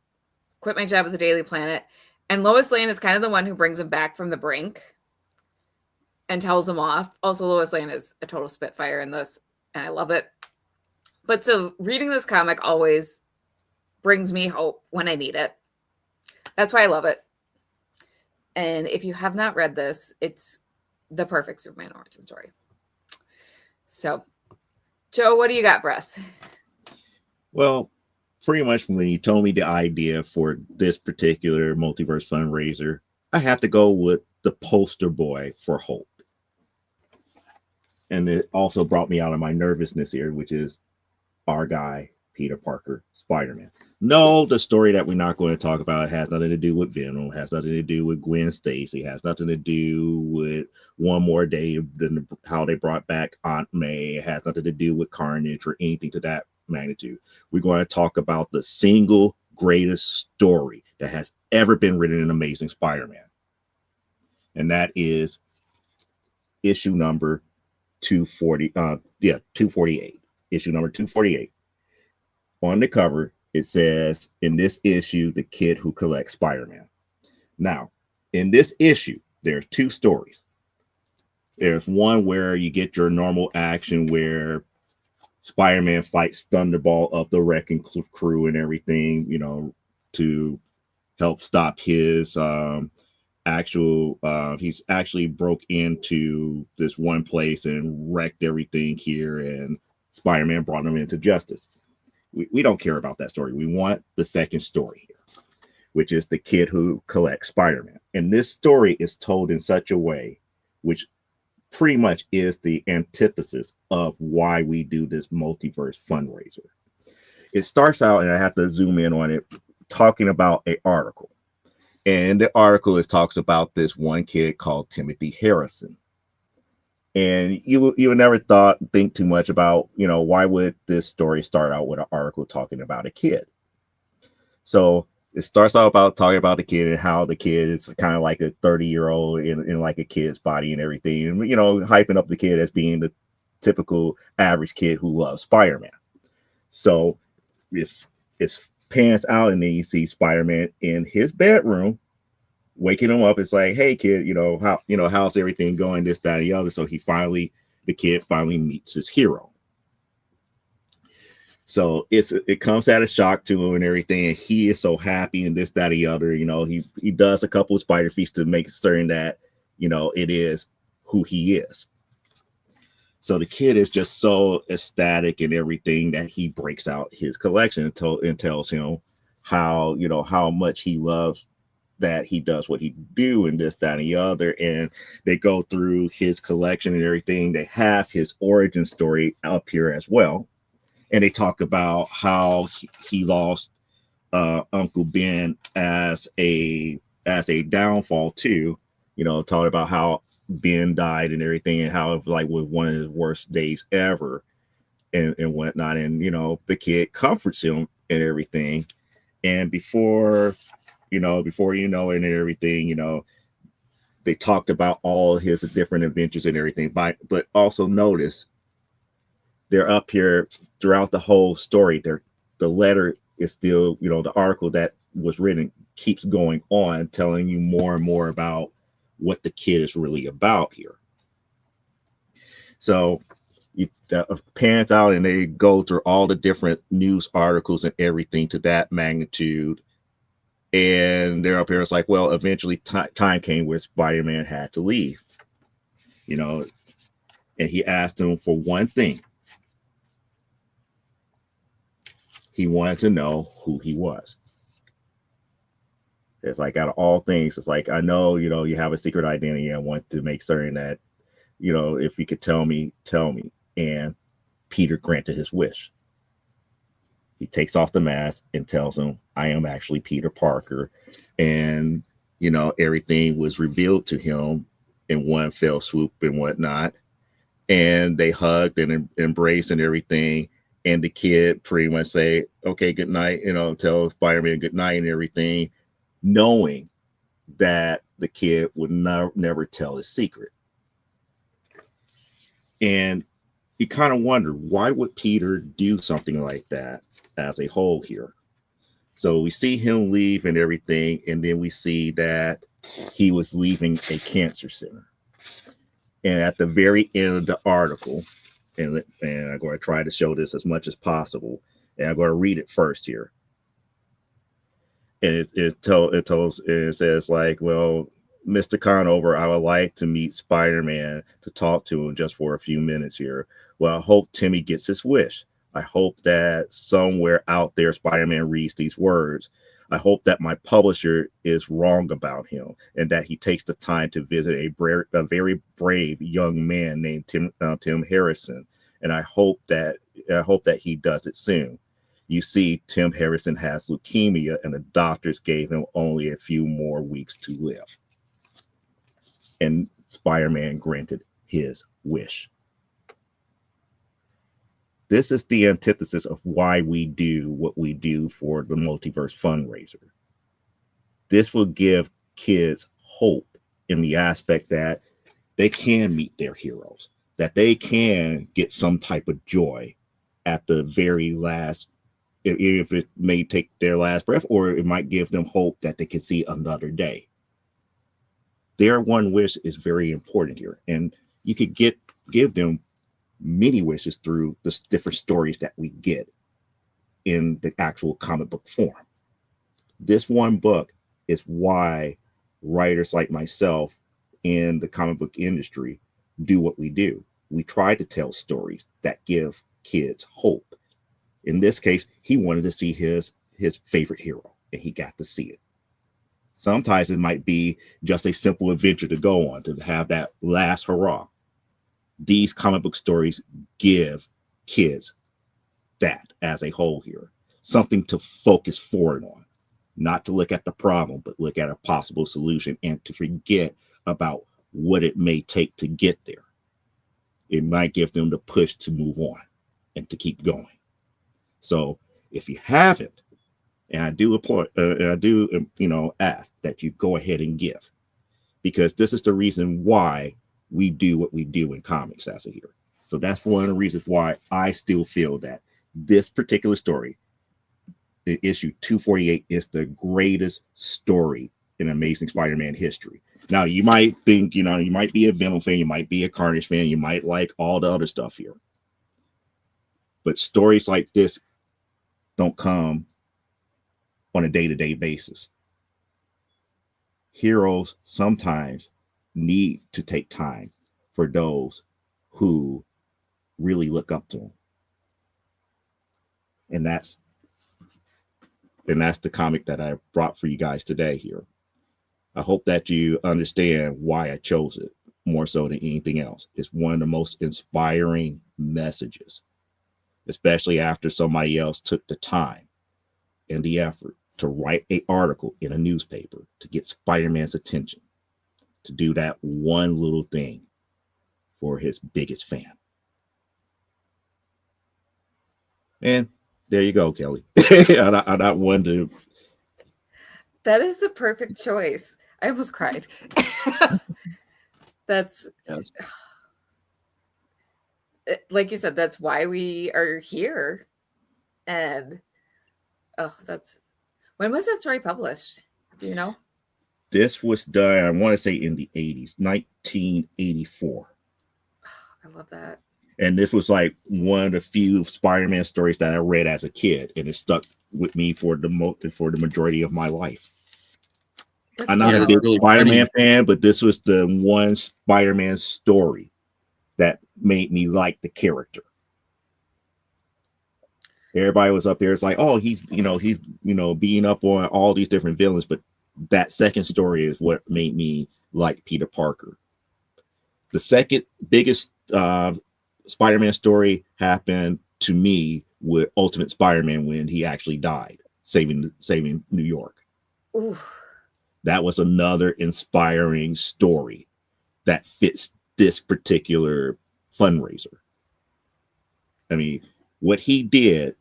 quit my job at the Daily Planet. And Lois Lane is kind of the one who brings him back from the brink and tells him off. Also, Lois Lane is a total spitfire in this, and I love it. But so reading this comic always brings me hope when I need it. That's why I love it. And if you have not read this, it's the perfect Superman origin story. So, Joe, what do you got for us? Well, pretty much when you told me the idea for this particular multiverse fundraiser, I have to go with the poster boy for hope. And it also brought me out of my nervousness here, which is our guy, Peter Parker, Spider-Man. No, the story that we're not going to talk about has nothing to do with Venom, has nothing to do with Gwen Stacy, has nothing to do with One More Day, how they brought back Aunt May, it has nothing to do with Carnage or anything to that magnitude. We're going to talk about the single greatest story that has ever been written in Amazing Spider-Man. And that is issue number 248. Issue number 248. on the cover, it says, in this issue, the kid who collects Spider-Man. Now, in this issue, there's two stories. There's one where you get your normal action where Spider-Man fights Thunderbolt of the Wrecking Crew and everything, you know, to help stop his he's actually broke into this one place and wrecked everything here, and Spider-Man brought him into justice. We don't care about that story. We want the second story here, which is the kid who collects Spider-Man. And this story is told in such a way, which pretty much is the antithesis of why we do this multiverse fundraiser. It starts out, and I have to zoom in on it, talking about an article. And the article talks about this one kid called Timothy Harrison. And you never think too much about, you know, why would this story start out with an article talking about a kid? So it starts out about talking about the kid and how the kid is kind of like a 30-year-old in like a kid's body and everything. And, you know, hyping up the kid as being the typical average kid who loves Spider-Man. So if it's pans out and then you see Spider-Man in his bedroom, waking him up. It's like, hey kid, how's everything going, this, that, and the other. So the kid finally meets his hero. So it comes at a shock to him and everything, and he is so happy and this, that, and the other. You know, he does a couple of spider feats to make certain that, you know, it is who he is. So the kid is just so ecstatic and everything that he breaks out his collection and tells him how much he loves that he does what he do and this, that, and the other. And they go through his collection and everything. They have his origin story up here as well. And they talk about how he lost Uncle Ben as a downfall too. You know, talking about how Ben died and everything, and how it like was one of his worst days ever, and whatnot. And you know, the kid comforts him and everything. And before you know it and everything, you know, they talked about all his different adventures and everything. But also notice they're up here throughout the whole story. The letter is still, you know, the article that was written keeps going on, telling you more and more about what the kid is really about here. So you pans out and they go through all the different news articles and everything to that magnitude. And they're up here. It's like, well, eventually time came where Spider-Man had to leave, you know, and he asked him for one thing. He wanted to know who he was. It's like, out of all things, it's like, I know, you know, you have a secret identity. I want to make certain that, you know, if you could tell me. And Peter granted his wish. He takes off the mask and tells him, I am actually Peter Parker. And, you know, everything was revealed to him in one fell swoop and whatnot. And they hugged and embraced and everything. And the kid pretty much say, okay, good night, you know, tell Spider-Man good night and everything, knowing that the kid would never tell his secret. And you kind of wonder, why would Peter do something like that as a whole here? So we see him leave and everything, and then we see that he was leaving a cancer center. And at the very end of the article, and I'm going to try to show this as much as possible, and I'm going to read it first here. And it says like, well, Mr. Conover, I would like to meet Spider-Man to talk to him just for a few minutes here. Well, I hope Timmy gets his wish. I hope that somewhere out there Spider-Man reads these words. I hope that my publisher is wrong about him and that he takes the time to visit a very brave young man named Tim Harrison. And I hope that he does it soon. You see, Tim Harrison has leukemia and the doctors gave him only a few more weeks to live. And Spider-Man granted his wish. This is the antithesis of why we do what we do for the Multiverse Fundraiser. This will give kids hope in the aspect that they can meet their heroes, that they can get some type of joy at the very last even if it may take their last breath, or it might give them hope that they can see another day. Their one wish is very important here, and you could give them many wishes through the different stories that we get in the actual comic book form. This one book is why writers like myself in the comic book industry do what we do. We try to tell stories that give kids hope. In this case, he wanted to see his favorite hero, and he got to see it. Sometimes it might be just a simple adventure to go on, to have that last hurrah. These comic book stories give kids that as a whole here, something to focus forward on, not to look at the problem, but look at a possible solution and to forget about what it may take to get there. It might give them the push to move on and to keep going. So if you haven't, and I do applaud, ask that you go ahead and give, because this is the reason why we do what we do in comics as a hero. So that's one of the reasons why I still feel that this particular story, in issue 248, is the greatest story in Amazing Spider-Man history. Now, you might think, you might be a Venom fan, you might be a Carnage fan, you might like all the other stuff here. But stories like this don't come on a day-to-day basis. Heroes sometimes need to take time for those who really look up to them. And that's the comic that I brought for you guys today here. I hope that you understand why I chose it more so than anything else. It's one of the most inspiring messages, especially after somebody else took the time and the effort to write an article in a newspaper to get Spider-Man's attention, to do that one little thing for his biggest fan. And there you go, Kelly. I not one to. That is a perfect choice. I almost cried. That's Yes. like you said, that's why we are here. And when was that story published? Do you know? This was done, I want to say, in the 80s, 1984. I love that. And this was like one of the few Spider-Man stories that I read as a kid, and it stuck with me for the majority of my life. I'm not a big Spider-Man fan, but this was the one Spider-Man story that made me like the character. Everybody was up there. It's like, oh, he's beating up on all these different villains, but that second story is what made me like Peter Parker. The second biggest Spider-Man story happened to me with Ultimate Spider-Man when he actually died, saving New York. Ooh. That was another inspiring story that fits this particular fundraiser. I mean, what he did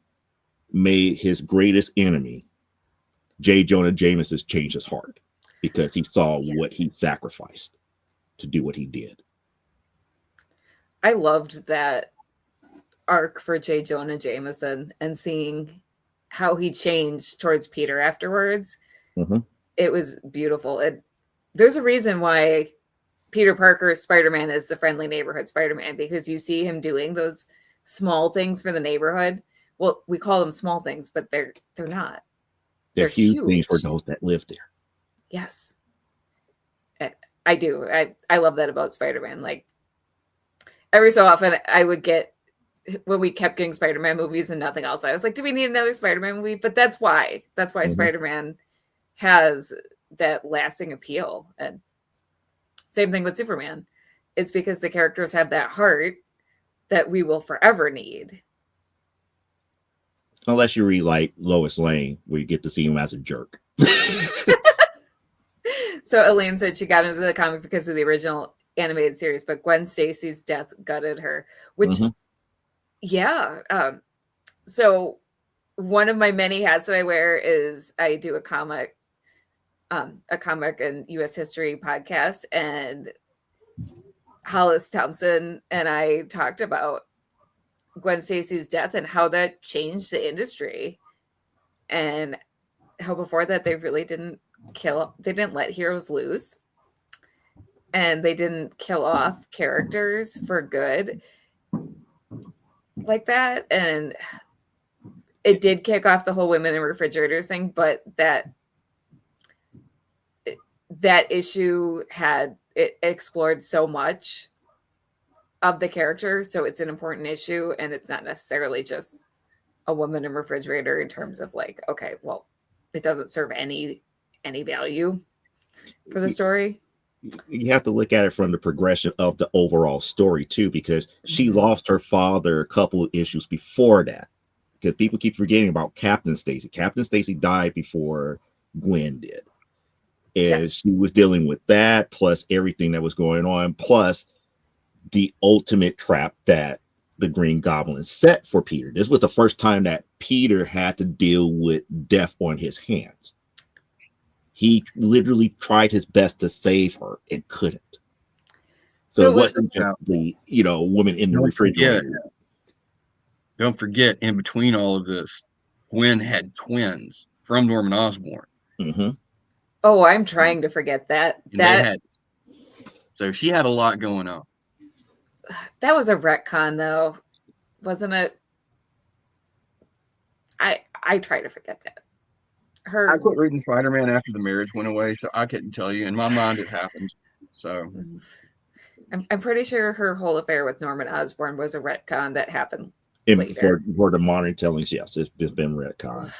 made his greatest enemy, J. Jonah Jameson, change his heart because he saw what he sacrificed to do what he did. I loved that arc for J. Jonah Jameson and seeing how he changed towards Peter afterwards. Mm-hmm. It was beautiful. And there's a reason why Peter Parker's Spider-Man is the friendly neighborhood Spider-Man, because you see him doing those small things for the neighborhood. Well, we call them small things, but they're not. They're huge things for those that live there. Yes. I do. I love that about Spider-Man. Like, every so often I would get, when we kept getting Spider-Man movies and nothing else, I was like, do we need another Spider-Man movie? But that's why mm-hmm. Spider-Man has that lasting appeal. And same thing with Superman. It's because the characters have that heart that we will forever need. Unless you read like Lois Lane, where you get to see him as a jerk. So Elaine said she got into the comic because of the original animated series, but Gwen Stacy's death gutted her, which mm-hmm. Yeah. So one of my many hats that I wear is I do a comic and U.S. history podcast, and Hollis Thompson and I talked about Gwen Stacy's death and how that changed the industry and how before that they really didn't let heroes lose, and they didn't kill off characters for good like that. And it did kick off the whole women in refrigerators thing, but that issue had it explored so much of the character, so it's an important issue, and it's not necessarily just a woman in refrigerator in terms of like, okay, well, it doesn't serve any value for the story. You have to look at it from the progression of the overall story too, because she lost her father a couple of issues before that. Because people keep forgetting about Captain Stacy. Captain Stacy died before Gwen did. And she was dealing with that, plus everything that was going on, plus the ultimate trap that the Green Goblin set for Peter. This was the first time that Peter had to deal with death on his hands. He literally tried his best to save her and couldn't. So it wasn't just the, woman in the refrigerator. Don't forget, in between all of this, Gwen had twins from Norman Osborn. Mm-hmm. Oh, I'm trying to forget that. So she had a lot going on. That was a retcon, though, wasn't it? I try to forget that. I quit reading Spider-Man after the marriage went away, so I couldn't tell you. In my mind, it happened. So I'm pretty sure her whole affair with Norman Osborn was a retcon that happened later. For the modern tellings, yes, it's been retcon.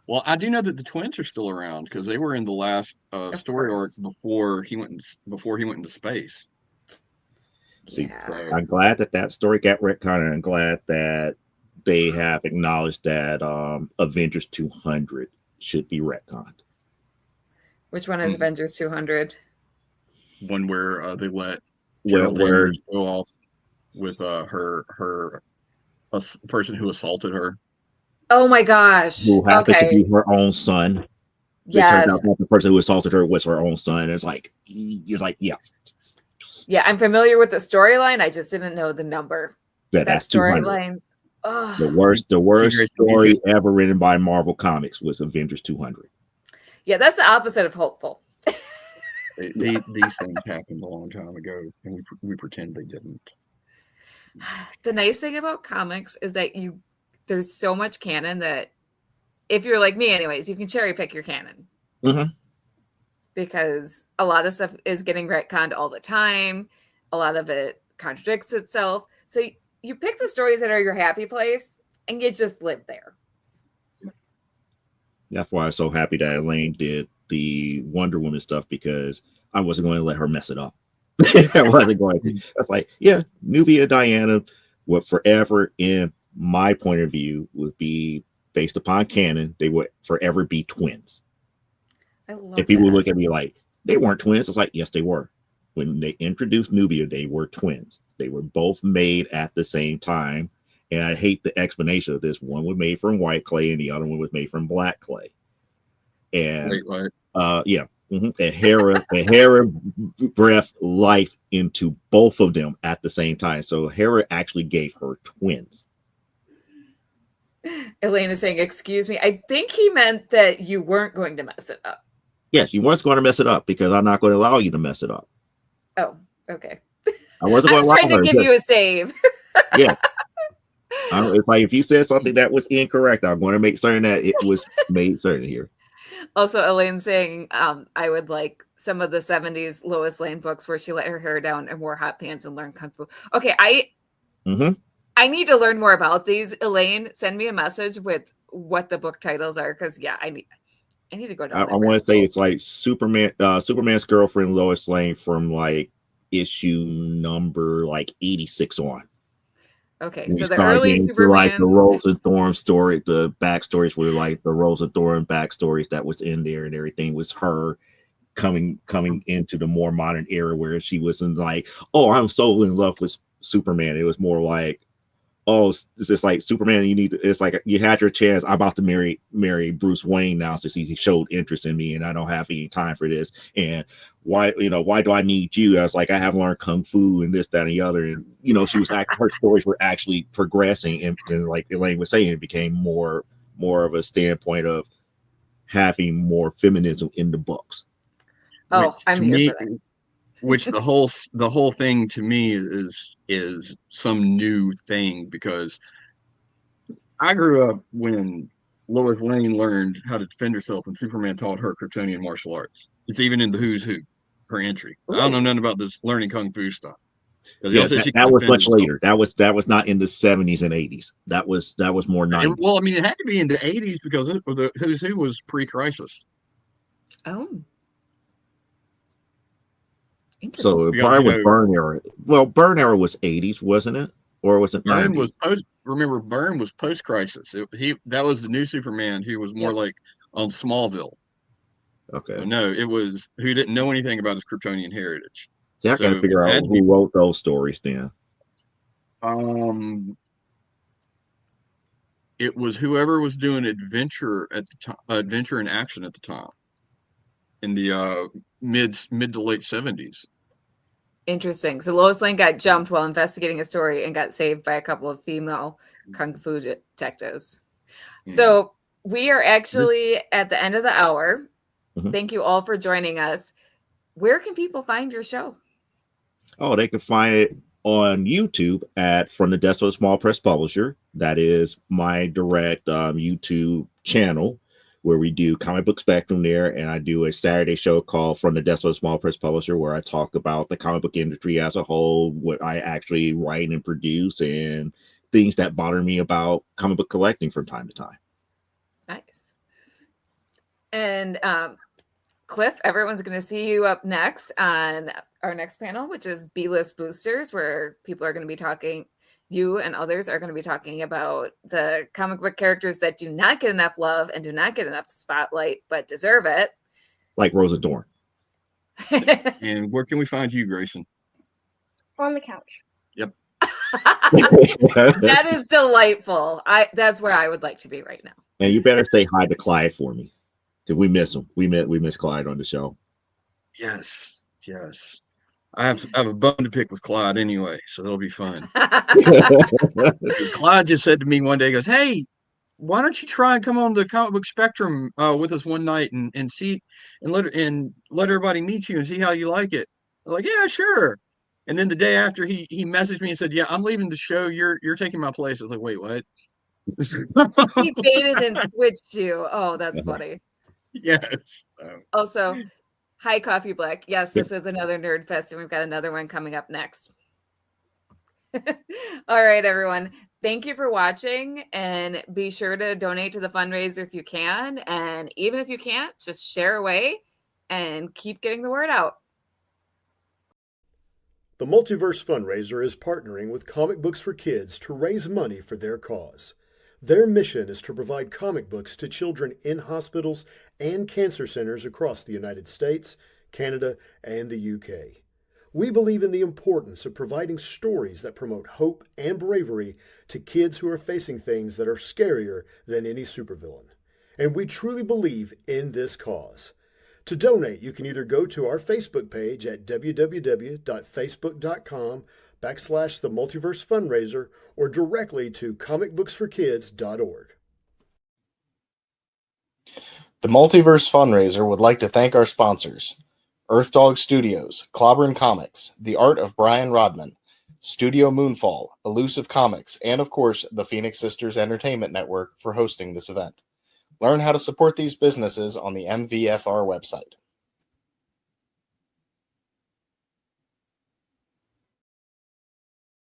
Well, I do know that the twins are still around because they were in the last story arc before he went into space. See, I'm glad that story got retconned, and I'm glad that they have acknowledged that Avengers 200 should be retconned. Which one is Avengers 200? One where they let Carol Danvers go off with her a person who assaulted her. Oh my gosh! Who happened to be her own son? Yes. It turned out that the person who assaulted her was her own son. It's like, yeah. Yeah, I'm familiar with the storyline. I just didn't know the number. That's storyline. The worst story ever written by Marvel Comics was Avengers 200. Yeah, that's the opposite of hopeful. These things happened a long time ago, and we pretend they didn't. The nice thing about comics is that there's so much canon that if you're like me, anyways, you can cherry pick your canon. Mm-hmm. Because a lot of stuff is getting retconned all the time. A lot of it contradicts itself. So you pick the stories that are your happy place and you just live there. That's why I'm so happy that Elaine did the Wonder Woman stuff, because I wasn't going to let her mess it up. I wasn't going to. That's like, yeah, Nubia and Diana would forever, in my point of view, would be based upon canon. They would forever be twins. I love and people look at me like, they weren't twins. It's like, yes, they were. When they introduced Nubia, they were twins. They were both made at the same time. And I hate the explanation of this. One was made from white clay and the other one was made from black clay. And yeah. Mm-hmm. And Hera breathed life into both of them at the same time. So Hera actually gave her twins. Elaine is saying, excuse me. I think he meant that you weren't going to mess it up. Yes, you weren't going to mess it up, because I'm not going to allow you to mess it up. Oh, okay. I wasn't going to allow trying to give you a save. Yeah. It's like, if you said something that was incorrect, I'm going to make certain that it was made certain here. Also, Elaine saying, I would like some of the 70s Lois Lane books where she let her hair down and wore hot pants and learned Kung Fu. Okay, I need to learn more about these. Elaine, send me a message with what the book titles are, because I need to go down. I want to say it's like Superman's girlfriend Lois Lane from like issue number like 86 on. Okay, so the early Superman, like the Rose and Thorn story, the backstories were like the Rose and Thorn backstories that was in there, and everything was her coming into the more modern era, where she wasn't like, oh, I'm so in love with Superman. It was more like, oh, it's just like Superman, it's like you had your chance. I'm about to marry Bruce Wayne now, since he showed interest in me and I don't have any time for this. And why do I need you? I was like, I haven't learned Kung Fu and this, that, and the other. And, she was her stories were actually progressing. And like Elaine was saying, it became more more of a standpoint of having more feminism in the books. Oh, Which, I'm to here me, for that. which the whole thing to me is some new thing, because I grew up when Lois Lane learned how to defend herself and Superman taught her Kryptonian martial arts. It's even in the Who's Who, her entry. I don't know nothing about this learning kung fu stuff. Because Yeah, y'all said she that could was defend much herself. later. That was not in the 70s and 80s. That was more 90s. Well, I mean, it had to be in the 80s because the Who's Who was pre-crisis. Oh, interesting. So it Because, probably was Burn era. Well, Burn era was 80s, wasn't it? Or was it 90s? Byrne was post. Remember, Byrne was post-crisis. That was the new Superman who was more Yep. like on Smallville. Okay. So no, it was who didn't know anything about his Kryptonian heritage. See, I got to So figure it out had to be. who wrote those stories then. It was whoever was doing Adventure at the time, Adventure in Action at the time, in the mid to late 70s. Interesting. So Lois Lane got jumped while investigating a story and got saved by a couple of female kung fu detectives. Yeah. So we are actually at the end of the hour. Mhm. Thank you all for joining us. Where can people find your show? Oh, they can find it on YouTube at From the Desk of a Small Press Publisher. That is my direct YouTube channel where we do Comic Book Spectrum there, and I do a Saturday show called From the Desk of a Small Press Publisher where I talk about the comic book industry as a whole, what I actually write and produce, and things that bother me about comic book collecting from time to time. Nice. And Cliff, everyone's going to see you up next on our next panel, which is B-list boosters, where people are going to be talking, you and others are going to be talking about the comic book characters that do not get enough love and do not get enough spotlight, but deserve it. Like Rose and Dorn. And where can we find you, Grayson? On the couch. Yep. That is delightful. That's where I would like to be right now. And you better say hi to Clyde for me, because we miss him. We miss Clyde on the show. Yes. I have a bone to pick with Clyde anyway, so that'll be fun. Because Clyde just said to me one day, he goes, "Hey, why don't you try and come on the Comic Book Spectrum with us one night and see and let everybody meet you and see how you like it?" I'm like, "Yeah, sure." And then the day after, he messaged me and said, "Yeah, I'm leaving the show. You're taking my place." I was like, "Wait, what?" He baited and switched you. Oh, that's funny. Yes. Also, hi, Coffee Black. Yes, this is another Nerd Fest, and we've got another one coming up next. All right, everyone. Thank you for watching, and be sure to donate to the fundraiser if you can. And even if you can't, just share away and keep getting the word out. The Multiverse Fundraiser is partnering with Comic Books for Kids to raise money for their cause. Their mission is to provide comic books to children in hospitals and cancer centers across the United States, Canada, and the UK. We believe in the importance of providing stories that promote hope and bravery to kids who are facing things that are scarier than any supervillain. And we truly believe in this cause. To donate, you can either go to our Facebook page at www.facebook.com/The Multiverse Fundraiser or directly to comicbooksforkids.org. The Multiverse Fundraiser would like to thank our sponsors: Earth Dog Studios, Clobbern Comics, The Art of Brian Rodman, Studio Moonfall, Elusive Comics, and of course, the Phoenix Sisters Entertainment Network for hosting this event. Learn how to support these businesses on the MVFR website.